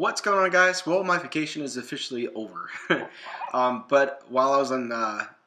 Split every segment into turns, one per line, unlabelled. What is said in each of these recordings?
What's going on, guys? Well, my vacation is officially over. But while I was on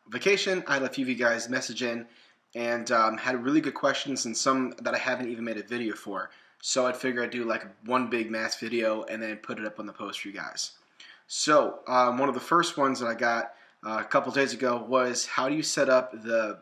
vacation, I had a few of you guys message in and had really good questions and some that I haven't even made a video for. So I'd figure I'd do like one big mass video and then put it up on the post for you guys. So one of the first ones that I got a couple days ago was how do you set up the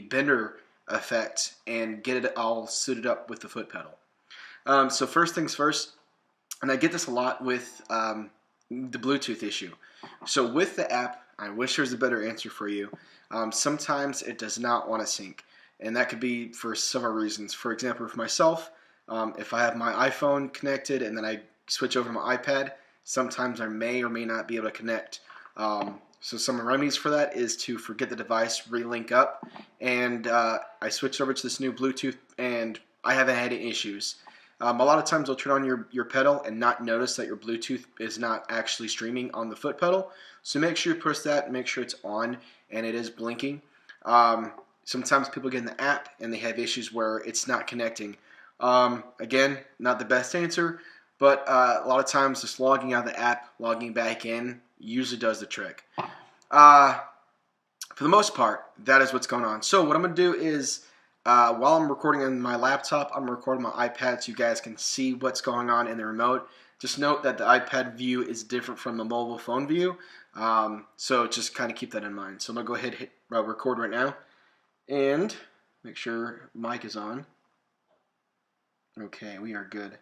bender effect and get it all suited up with the foot pedal. So first things first, and I get this a lot with the Bluetooth issue. So with the app, I wish there was a better answer for you. Sometimes it does not want to sync, and that could be for several reasons. For example, for myself, if I have my iPhone connected and then I switch over to my iPad, sometimes I may or may not be able to connect. So some remedies for that is to forget the device, relink up, and I switched over to this new Bluetooth, and I haven't had any issues. A lot of times you'll turn on your pedal and not notice that your Bluetooth is not actually streaming on the foot pedal. So make sure you push that, make sure it's on and it is blinking. Sometimes people get in the app and they have issues where it's not connecting. Again, not the best answer, but a lot of times just logging out of the app, logging back in usually does the trick. For the most part, that is what's going on. So what I'm going to do is while I'm recording on my laptop, I'm recording my iPad so you guys can see what's going on in the remote. Just note that the iPad view is different from the mobile phone view, so just kind of keep that in mind. So I'm going to go ahead and hit record right now, and make sure mic is on. Okay, we are good.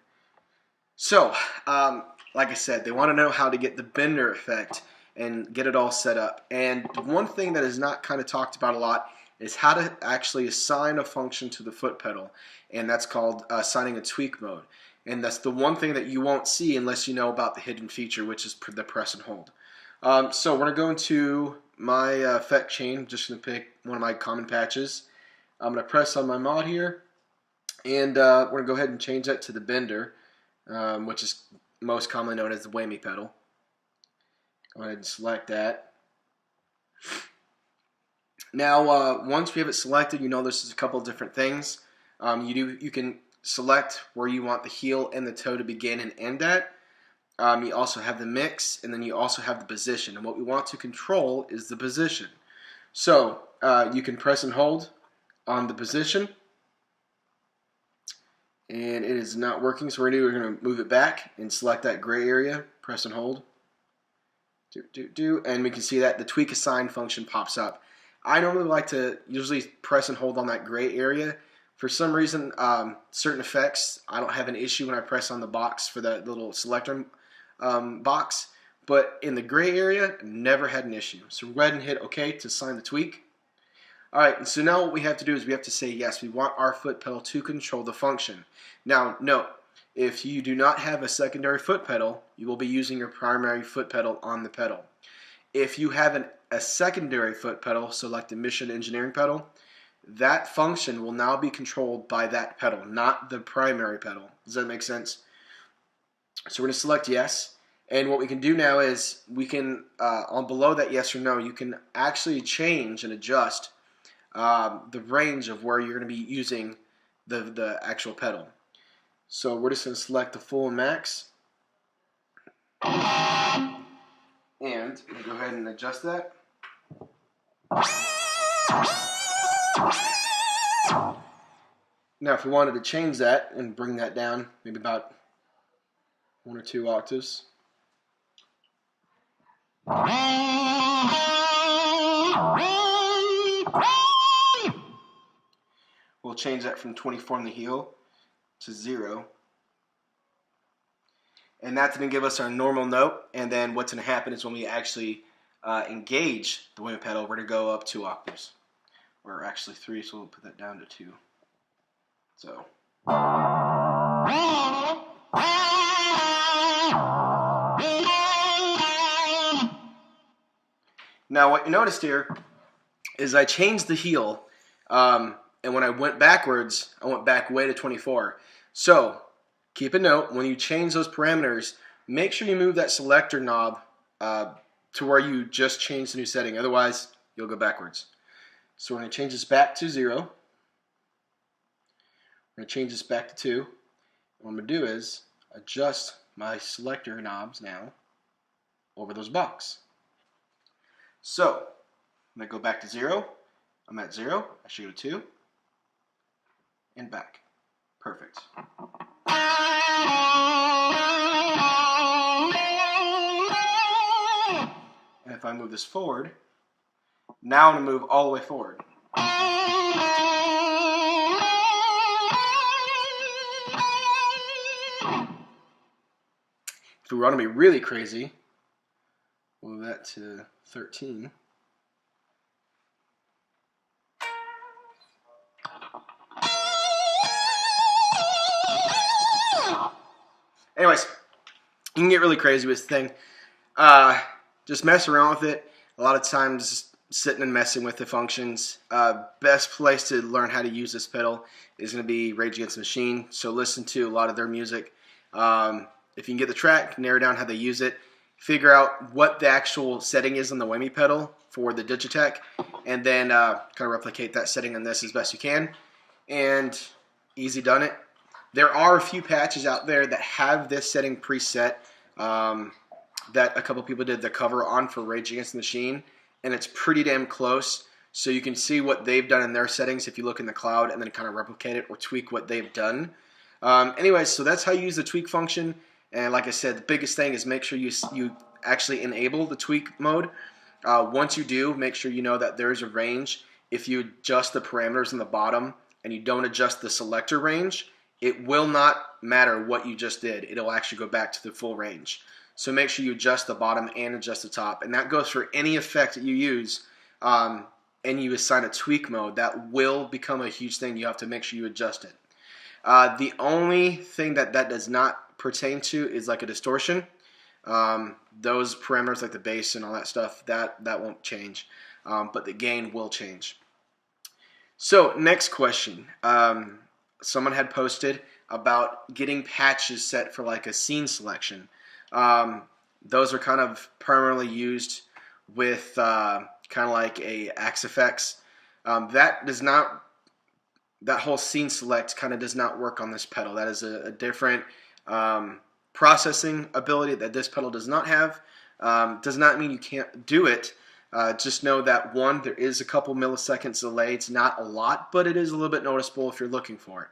So, like I said, they want to know how to get the bender effect and get it all set up. And one thing that is not kind of talked about a lot is how to actually assign a function to the foot pedal, and that's called assigning a tweak mode. And that's the one thing that you won't see unless you know about the hidden feature, which is the press and hold. So we're going to go into my effect chain. I'm just going to pick one of my common patches. I'm going to press on my mod here, and we're going to go ahead and change that to the bender, which is most commonly known as the whammy pedal. Go ahead and select that. Now, once we have it selected, you know this is a couple of different things. You can select where you want the heel and the toe to begin and end at. You also have the mix, and then you also have the position. And what we want to control is the position. So you can press and hold on the position, and it is not working. So we're going to move it back and select that gray area. Press and hold. And we can see that the tweak assign function pops up. I normally like to usually press and hold on that gray area. For some reason, certain effects, I don't have an issue when I press on the box for that little selector box. But in the gray area, never had an issue. So go ahead and hit OK to assign the tweak. Alright, and so now what we have to do is we have to say yes, we want our foot pedal to control the function. Now, note, if you do not have a secondary foot pedal, you will be using your primary foot pedal on the pedal. If you have a secondary foot pedal, so like the mission engineering pedal, that function will now be controlled by that pedal, not the primary pedal. Does that make sense? So we're going to select yes, and what we can do now is we can, on below that yes or no, you can actually change and adjust the range of where you're going to be using the actual pedal. So we're just going to select the full and max. And we'll go ahead and adjust that. Now if we wanted to change that and bring that down maybe about 1 or 2 octaves. We'll change that from 24 on the heel to 0. And that's going to give us our normal note, and then what's going to happen is when we actually engage the whammy pedal, we're going to go up 2 octaves. Or actually 3, so we'll put that down to 2. So. Now what you noticed here is I changed the heel, and when I went backwards, I went back way to 24. So keep a note, when you change those parameters, make sure you move that selector knob to where you just changed the new setting. Otherwise, you'll go backwards. So we're going to change this back to 0. We're going to change this back to 2. And what I'm going to do is adjust my selector knobs now over those bucks. So I'm going to go back to 0. I'm at 0. I should go to 2. And back. Perfect. And if I move this forward, now I'm going to move all the way forward. If we want to be really crazy, we'll move that to 13. Anyways, you can get really crazy with this thing. Just mess around with it. A lot of times sitting and messing with the functions. Best place to learn how to use this pedal is going to be Rage Against the Machine. So listen to a lot of their music. If you can get the track, narrow down how they use it, figure out what the actual setting is on the whammy pedal for the Digitech, and then kind of replicate that setting on this as best you can. And easy done it. There are a few patches out there that have this setting preset that a couple people did the cover on for Rage Against the Machine, and it's pretty damn close. So you can see what they've done in their settings if you look in the cloud and then kind of replicate it or tweak what they've done. Anyways, so that's how you use the tweak function. And like I said, the biggest thing is make sure you actually enable the tweak mode. Once you do, make sure you know that there's a range. If you adjust the parameters in the bottom and you don't adjust the selector range, it will not matter what you just did. It'll actually go back to the full range. So make sure you adjust the bottom and adjust the top. And that goes for any effect that you use and you assign a tweak mode. That will become a huge thing. You have to make sure you adjust it. The only thing that does not pertain to is like a distortion. Those parameters like the bass and all that stuff, that won't change. But the gain will change. So next question. Someone had posted about getting patches set for like a scene selection. Those are kind of permanently used with kind of like a Axe FX. That whole scene select kind of does not work on this pedal. That is a different processing ability that this pedal does not have. Does not mean you can't do it. Just know that one, there is a couple milliseconds delay. It's not a lot, but it is a little bit noticeable if you're looking for it.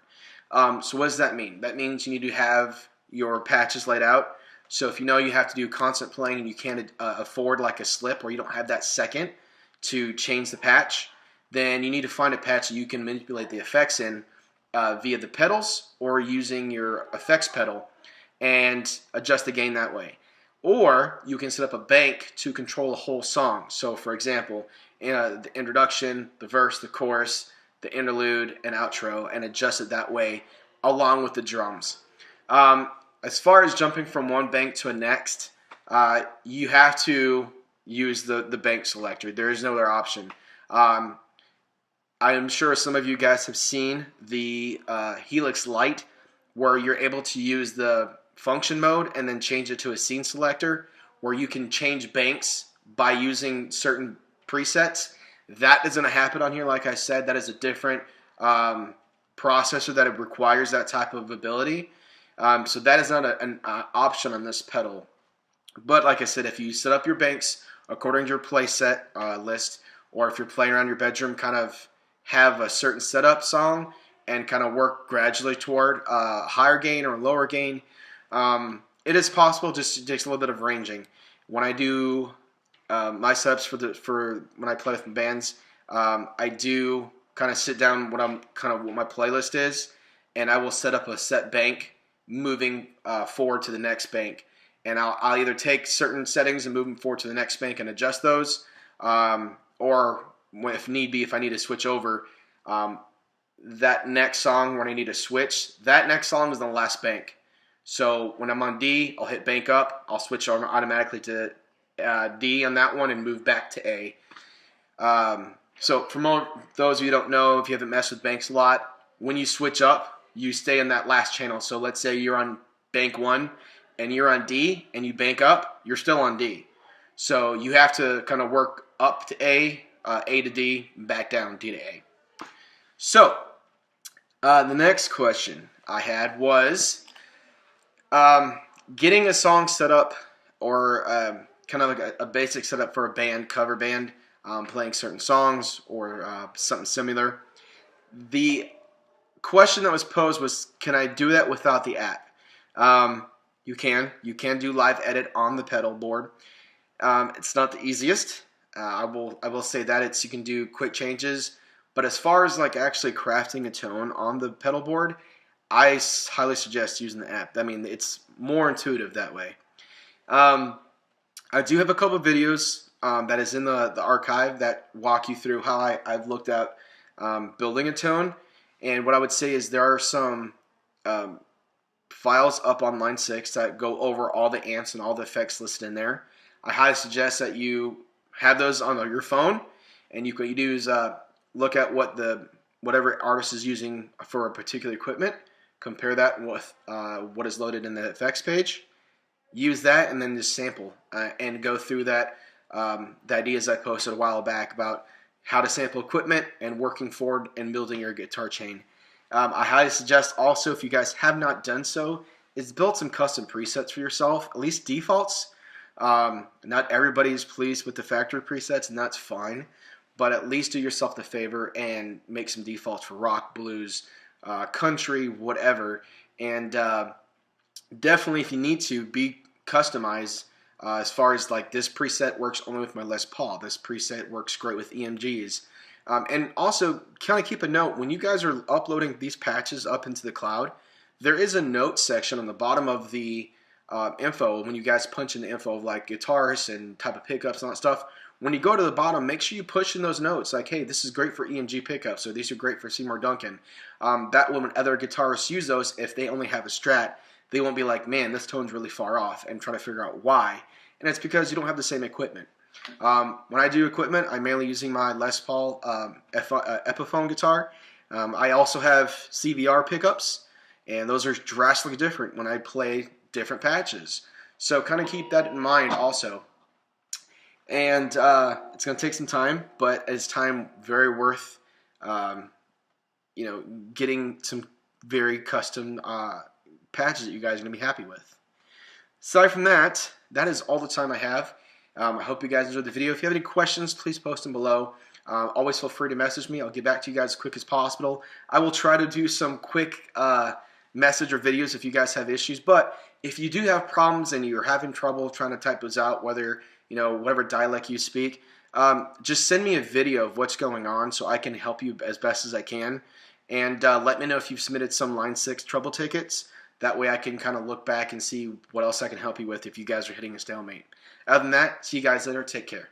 So what does that mean? That means you need to have your patches laid out. So if you know you have to do constant playing and you can't afford like a slip or you don't have that second to change the patch, then you need to find a patch that you can manipulate the effects in via the pedals or using your effects pedal and adjust the gain that way. Or you can set up a bank to control a whole song. So for example, the introduction, the verse, the chorus, the interlude, and outro, and adjust it that way along with the drums. As far as jumping from one bank to a next, you have to use the bank selector. There is no other option. I am sure some of you guys have seen the Helix Lite where you're able to use the function mode and then change it to a scene selector where you can change banks by using certain presets. That isn't going to happen on here. Like I said, that is a different processor that it requires that type of ability. So that is not an option on this pedal. But like I said, if you set up your banks according to your playset list, or if you're playing around your bedroom, kind of have a certain setup song and kind of work gradually toward a higher gain or lower gain, it is possible. Just it takes a little bit of ranging. When I do my setups for when I play with bands, I do kind of sit down what my playlist is, and I will set up a set bank moving forward to the next bank, and I'll either take certain settings and move them forward to the next bank and adjust those, or if need be, if I need to switch over, that next song when I need to switch, that next song is the last bank. So when I'm on D, I'll hit bank up, I'll switch over automatically to D on that one and move back to A. So for those of you who don't know, if you haven't messed with banks a lot, when you switch up, you stay in that last channel. So let's say you're on bank 1 and you're on D and you bank up, you're still on D. So you have to kind of work up to A to D, back down, D to A. So the next question I had was, getting a song set up, or kind of like a basic setup for a band, cover band, playing certain songs or something similar. The question that was posed was, can I do that without the app? You can. You can do live edit on the pedal board. It's not the easiest. I will say that you can do quick changes, but as far as like actually crafting a tone on the pedal board, I highly suggest using the app. I mean, it's more intuitive that way. I do have a couple of videos that is in the archive that walk you through how I've looked at building a tone. And what I would say is there are some files up on line 6 that go over all the amps and all the effects listed in there. I highly suggest that you have those on your phone, and you can use look at whatever artist is using for a particular equipment. Compare that with what is loaded in the effects page. Use that and then just sample and go through that. The ideas I posted a while back about how to sample equipment and working forward and building your guitar chain. I highly suggest also, if you guys have not done so, is build some custom presets for yourself, at least defaults. Not everybody's pleased with the factory presets, and that's fine, but at least do yourself the favor and make some defaults for rock, blues, country, whatever. And definitely, if you need to, be customized as far as like, this preset works only with my Les Paul, this preset works great with EMGs. And also, kind of keep a note, when you guys are uploading these patches up into the cloud, there is a note section on the bottom of the info. When you guys punch in the info of like guitars and type of pickups and all that stuff, when you go to the bottom, make sure you push in those notes like, hey, this is great for EMG pickups, or these are great for Seymour Duncan. That way, when other guitarists use those, if they only have a Strat, they won't be like, man, this tone's really far off, and try to figure out why. And it's because you don't have the same equipment. When I do equipment, I'm mainly using my Les Paul Epiphone guitar. I also have CVR pickups, and those are drastically different when I play different patches. So kind of keep that in mind also. And it's going to take some time, but it's time very worth, getting some very custom patches that you guys are going to be happy with. Aside from that, that is all the time I have. I hope you guys enjoyed the video. If you have any questions, please post them below. Always feel free to message me. I'll get back to you guys as quick as possible. I will try to do some quick message or videos if you guys have issues. But if you do have problems and you're having trouble trying to type those out, whether, whatever dialect you speak, just send me a video of what's going on so I can help you as best as I can. And let me know if you've submitted some line 6 trouble tickets. That way I can kind of look back and see what else I can help you with if you guys are hitting a stalemate. Other than that, see you guys later. Take care.